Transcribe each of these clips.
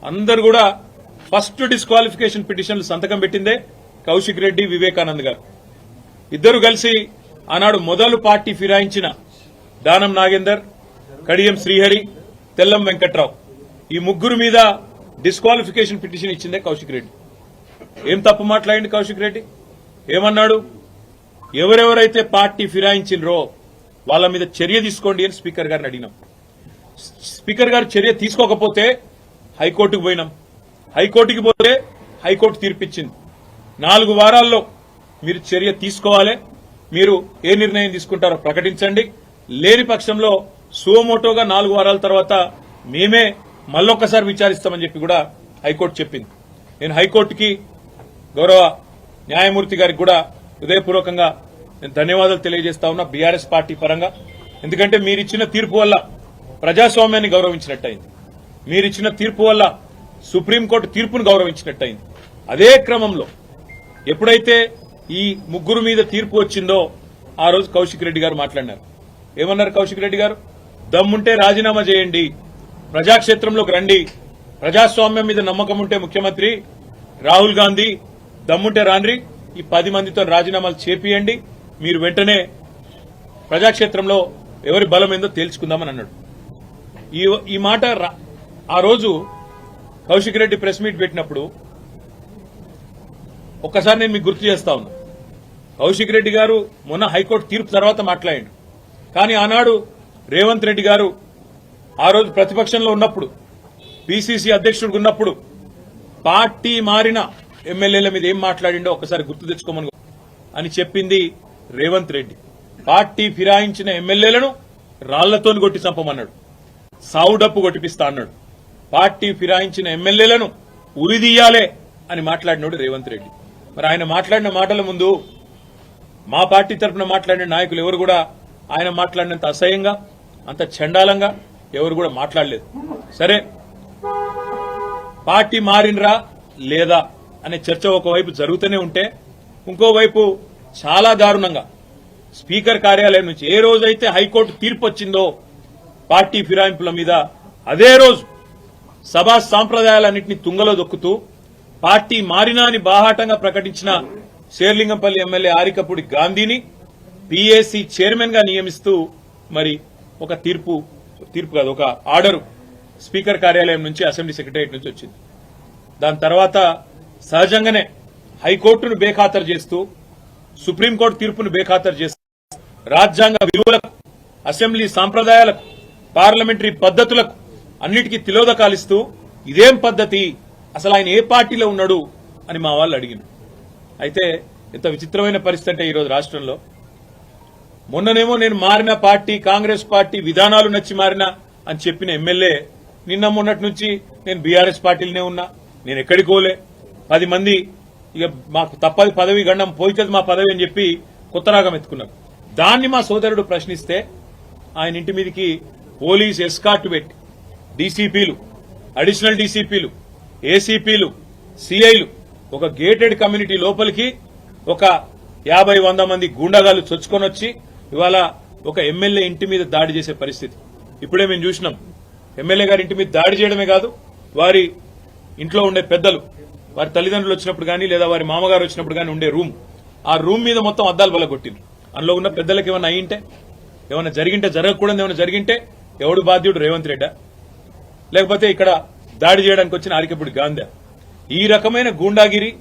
అందరు కూడా first disqualification పిటిషన్లు సంతకం పెట్టిందే కౌశిక్ రెడ్డి, వివేకానంద్ గారు. ఇద్దరు కలిసి ఆనాడు మొదలు పార్టీ ఫిరాయించిన దానం నాగేందర్, కడియం శ్రీహరి, తెల్లం వెంకట్రావు ఈ ముగ్గురు మీద డిస్క్వాలిఫికేషన్ పిటిషన్ ఇచ్చిందే కౌశిక్ రెడ్డి. ఏం తప్పు మాట్లాడింది కౌశిక్ రెడ్డి? ఏమన్నాడు? ఎవరెవరైతే పార్టీ ఫిరాయించినరో వాళ్ళ మీద చర్య తీసుకోండి అని స్పీకర్ గారిని అడిగినాం. స్పీకర్ గారు చర్య తీసుకోకపోతే హైకోర్టుకు పోయినాం. హైకోర్టుకి పోతే హైకోర్టు తీర్పిచ్చింది. 4 వారాల్లో మీరు చర్య తీసుకోవాలి, మీరు ఏ నిర్ణయం తీసుకుంటారో ప్రకటించండి, లేని పక్షంలో సుమోటోగా 4 వారాల తర్వాత మేమే మళ్ళొక్కసారి విచారిస్తామని చెప్పి కూడా హైకోర్టు చెప్పింది. నేను హైకోర్టుకి, గౌరవ న్యాయమూర్తి గారికి కూడా హృదయపూర్వకంగా నేను ధన్యవాదాలు తెలియజేస్తా ఉన్నా బీఆర్ఎస్ పార్టీ పరంగా. ఎందుకంటే మీరిచ్చిన తీర్పు వల్ల ప్రజాస్వామ్యాన్ని గౌరవించినట్టయింది, మీరిచ్చిన తీర్పు వల్ల సుప్రీంకోర్టు తీర్పును గౌరవించినట్టయింది. అదే క్రమంలో ఎప్పుడైతే ఈ ముగ్గురు మీద తీర్పు వచ్చిందో ఆ రోజు కౌశిక్ రెడ్డి గారు మాట్లాడినారు. ఏమన్నారు కౌశిక్ రెడ్డి గారు? దమ్ముంటే రాజీనామా చేయండి, ప్రజాక్షేత్రంలోకి రండి, ప్రజాస్వామ్యం మీద నమ్మకం ఉంటే ముఖ్యమంత్రి రాహుల్ గాంధీ దమ్ముంటే రాండ్రి, ఈ 10 మందితో రాజీనామాలు చేపియండి, మీరు వెంటనే ప్రజాక్షేత్రంలో ఎవరి బలం ఏందో తేల్చుకుందామని అన్నాడు. ఈ మాట ఆ రోజు కౌశిక్ రెడ్డి ప్రెస్ మీట్ పెట్టినప్పుడు ఒక్కసారి నేను మీకు గుర్తు చేస్తా ఉన్నా. కౌశిక్ రెడ్డి గారు మొన్న హైకోర్టు తీర్పు తర్వాత మాట్లాడాడు. కానీ ఆనాడు రేవంత్ రెడ్డి గారు ఆ రోజు ప్రతిపక్షంలో ఉన్నప్పుడు, పీసీసీ అధ్యక్షుడు ఉన్నప్పుడు పార్టీ మారిన ఎమ్మెల్యేల మీద ఏం మాట్లాడిండో ఒకసారి గుర్తు తెచ్చుకోమని అని చెప్పింది రేవంత్ రెడ్డి. పార్టీ ఫిరాయించిన ఎమ్మెల్యేలను రాళ్లతో కొట్టి చంపమన్నాడు, సావుడప్పు కొట్టిపిస్తా అన్నాడు. పార్టీ ఫిరాయించిన ఎమ్మెల్యేలను ఉరిదీయాలే అని మాట్లాడినాడు రేవంత్ రెడ్డి. మరి ఆయన మాట్లాడిన మాటల ముందు మా పార్టీ తరఫున మాట్లాడిన నాయకులు ఎవరు కూడా ఆయన మాట్లాడినంత అసహ్యంగా, అంత చండాలంగా ఎవరు కూడా మాట్లాడలేదు. సరే, పార్టీ మారినరా లేదా అనే చర్చ ఒకవైపు జరుగుతూనే ఉంటే, ఇంకోవైపు చాలా దారుణంగా స్పీకర్ కార్యాలయం నుంచి ఏ రోజైతే హైకోర్టు తీర్పు వచ్చిందో పార్టీ ఫిరాయింపుల మీద, అదే రోజు సభా సాంప్రదాయాలన్నింటినీ తుంగలో దొక్కుతూ పార్టీ మారినా అని బాహాటంగా ప్రకటించిన శేర్లింగంపల్లి ఎమ్మెల్యే ఆరికపూడి గాంధీని పీఏసీ చైర్మన్ గా నియమిస్తూ మరి ఒక తీర్పు కాదు, ఒక ఆర్డర్ స్పీకర్ కార్యాలయం నుంచి, అసెంబ్లీ సెక్రటరియట్ నుంచి వచ్చింది. దాని తర్వాత సహజంగానే హైకోర్టును బేఖాతరు చేస్తూ, సుప్రీంకోర్టు తీర్పును బేఖాతరు చేస్తూ, రాజ్యాంగ విలువలకు, అసెంబ్లీ సాంప్రదాయాలకు, పార్లమెంటరీ పద్దతులకు అన్నిటికీ తిలోదకాలిస్తూ ఇదేం పద్దతి, అసలు ఆయన ఏ పార్టీలో ఉన్నాడు అని మా వాళ్ళు అడిగినారు. అయితే ఎంత విచిత్రమైన పరిస్థితి అంటే ఈరోజు రాష్ట్రంలో, మొన్ననేమో నేను మారిన పార్టీ కాంగ్రెస్ పార్టీ విధానాలు నచ్చి మారినా అని చెప్పిన ఎమ్మెల్యే నిన్న మొన్నటి నుంచి నేను బీఆర్ఎస్ పార్టీలోనే ఉన్నా, నేను ఎక్కడికి పోలే, 10 మంది ఇక మాకు తప్పది పదవి గండం పోయితుంది మా పదవి అని చెప్పి కొత్త రాగం ఎత్తుకున్నారు. దాన్ని మా సోదరుడు ప్రశ్నిస్తే ఆయన ఇంటి మీదకి పోలీస్ ఎస్కార్ట్ పెట్టి డీసీపీలు, అడిషనల్ డీసీపీలు, ఏసీపీలు, సీఐలు ఒక గేటెడ్ కమ్యూనిటీ లోపలికి ఒక 50-100 మంది గూండాగాలు చొచ్చుకొని వచ్చి ఇవాళ ఒక ఎమ్మెల్యే ఇంటి మీద దాడి చేసే పరిస్థితి ఇప్పుడే మేము చూసినాం. ఎమ్మెల్యే గారి ఇంటి మీద దాడి చేయడమే కాదు, వారి ఇంట్లో ఉండే పెద్దలు, వారి తల్లిదండ్రులు వచ్చినప్పుడు కానీ లేదా వారి మామగారు వచ్చినప్పుడు కానీ ఉండే రూమ్, ఆ రూమ్ మీద మొత్తం అద్దాలు బలగొట్టిండ్రు. అందులో ఉన్న పెద్దలకు ఏమైనా అయ్యింటే, ఏమైనా జరిగింటే, జరగకూడదు ఏమైనా జరిగింటే ఎవడు బాధ్యుడు? రేవంత్ రెడ్డా, లేకపోతే ఇక్కడ దాడి చేయడానికి వచ్చిన ఆరికపూడి గాంధీ? ఈ రకమైన గూండాగిరి,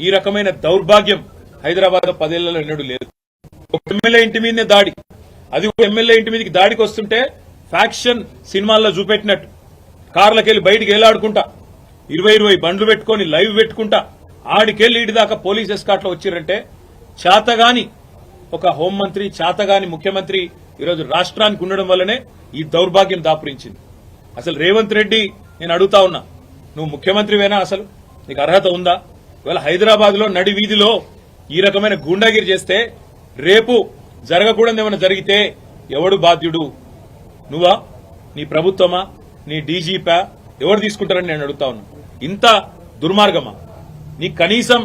ఈ రకమైన దౌర్భాగ్యం హైదరాబాద్ 10 ఏళ్లలో ఎన్నడూ లేదు. ఒక ఎమ్మెల్యే ఇంటి మీదనే దాడి, అది ఒక ఎమ్మెల్యే ఇంటి మీదకి దాడికి వస్తుంటే ఫ్యాక్షన్ సినిమాల్లో చూపెట్టినట్టు కార్లకెళ్లి బయటికి ఏలాడుకుంటా 20 బండ్లు పెట్టుకుని లైవ్ పెట్టుకుంటా ఆడికెళ్లి ఇటు దాకా పోలీస్ ఎస్కాట్ లో వచ్చిరంటే చేతగాని ఒక హోంమంత్రి, చేతగాని ముఖ్యమంత్రి ఈరోజు రాష్ట్రానికి ఉండడం వల్లనే ఈ దౌర్భాగ్యం దాపురించింది. అసలు రేవంత్ రెడ్డి నేను అడుగుతా ఉన్నా, నువ్వు ముఖ్యమంత్రివేనా? అసలు నీకు అర్హత ఉందా? ఇవాళ హైదరాబాద్ లో నడి వీధిలో ఈ రకమైన గూండాగిరి చేస్తే రేపు జరగకూడదు ఏమైనా జరిగితే ఎవడు బాధ్యుడు? నువ్వా, నీ ప్రభుత్వమా, నీ డీజీపా, ఎవరు తీసుకుంటారని నేను అడుగుతా ఉన్నా. ఇంత దుర్మార్గమా? నీకు కనీసం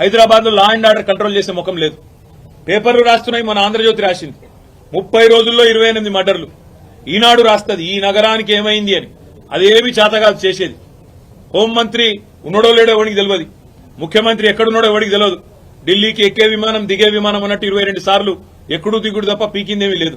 హైదరాబాద్ లో లా అండ్ ఆర్డర్ కంట్రోల్ చేసే ముఖం లేదు. పేపర్లు రాస్తున్నాయి, మన ఆంధ్రజ్యోతి రాసింది 30 రోజుల్లో 28 మర్డర్లు. ఈనాడు రాస్తుంది ఈ నగరానికి ఏమైంది అని, అదేమి చేతగాదు చేసేది. హోంమంత్రి ఉన్నాడో లేడో ఎవరికి తెలియదు, ముఖ్యమంత్రి ఎక్కడున్నాడో ఎవరికి తెలియదు. ఢిల్లీకి ఎక్కే విమానం దిగే విమానం అన్నట్టు 22 సార్లు ఎక్కడూ దిగుడు తప్ప పీకిందేమీ లేదు.